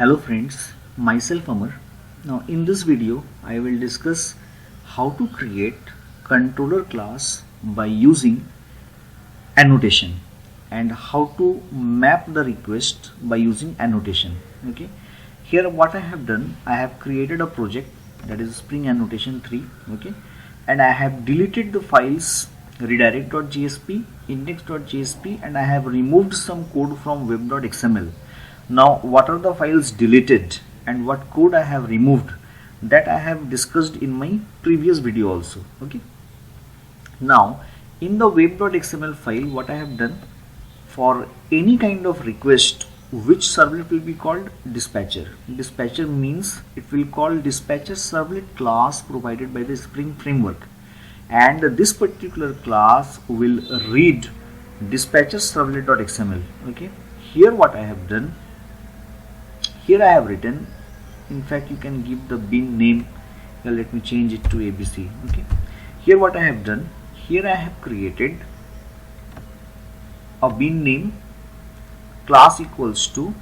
Hello friends, myself Amar. Now in this video I will discuss how to create controller class by using annotation and how to map the request by using annotation. Okay, here what I have done, I have created a project that is Spring Annotation 3. Okay, and I have deleted the files redirect.jsp, index.jsp, and I have removed some code from web.xml. Now what are the files deleted and what code I have removed, that I have discussed in my previous video also. Okay, now in the web.xml file, what I have done, for any kind of request, which servlet will be called dispatcher. Dispatcher means it will call dispatcher servlet class provided by the Spring framework, and this particular class will read dispatcher servlet.xml. Okay, here what I have done, here I have written, in fact you can give the bin name. Here let me change it to ABC. Okay, here what I have done, here I have created a bin name class equals to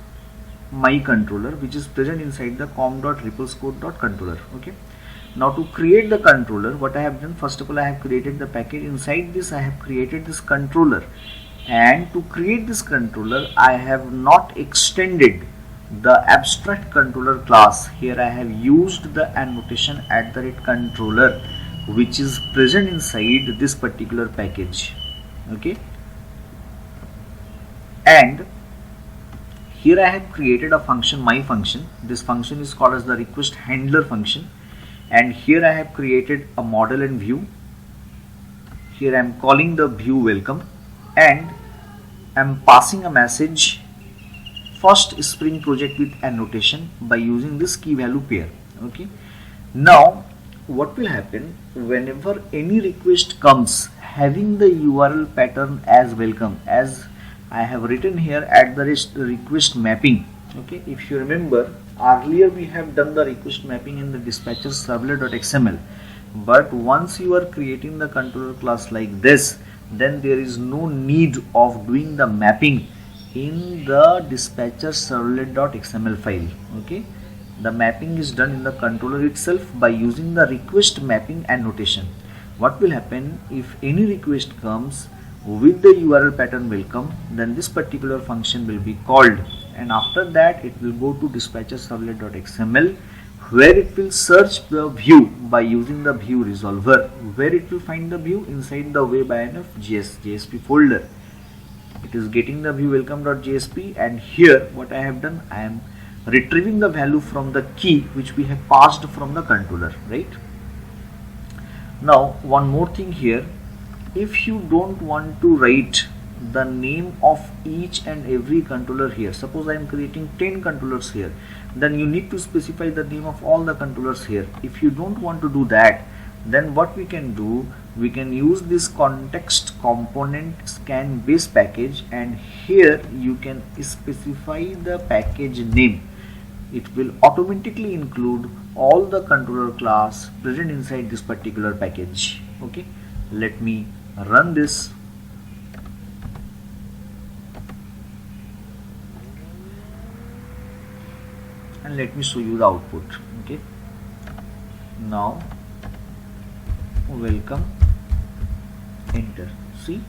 my controller, which is present inside the com.ripplescode.controller. Okay, now to create the controller, what I have done, first of all I have created the package. Inside this I have created this controller, and to create this controller I have not extended the abstract controller class. Here I have used the annotation @controller, which is present inside this particular package. Okay, and here I have created a function, my function. This function is called as the request handler function, and here I have created a model and view. Here I am calling the view welcome, and I am passing a message first Spring project with annotation by using this key value pair. Okay, now what will happen, whenever any request comes having the URL pattern as welcome, as I have written here at the request mapping. Okay, if you remember, earlier we have done the request mapping in the dispatcher servlet.xml, but once you are creating the controller class like this, then there is no need of doing the mapping in the dispatcher servlet.xml file. Okay, the mapping is done in the controller itself by using the request mapping annotation. What will happen, if any request comes with the URL pattern welcome, then this particular function will be called, and after that it will go to dispatcher servlet.xml, where it will search the view by using the view resolver, where it will find the view inside the web.inf JSP folder. It is getting the view welcome.jsp, and here what I have done, I am retrieving the value from the key which we have passed from the controller, right? Now one more thing here, if you don't want to write the name of each and every controller here, suppose I am creating 10 controllers here, then you need to specify the name of all the controllers here. If you don't want to do that, then what we can do, we can use this context component scan base package, and here you can specify the package name. It will automatically include all the controller class present inside this particular package. Okay, let me run this. And let me show you the output. Okay, now welcome, enter. See,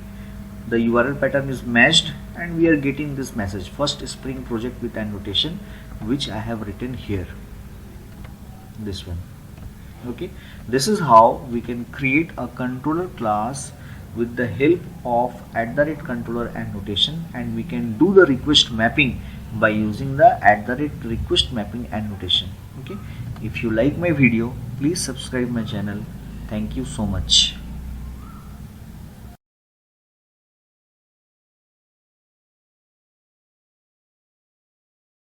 the URL pattern is matched and we are getting this message, first Spring project with annotation, which I have written here, this one. Okay, this is how we can create a controller class with the help of @controller annotation, and we can do the request mapping by using the @request mapping annotation. Okay, if you like my video, please subscribe my channel. Thank you so much.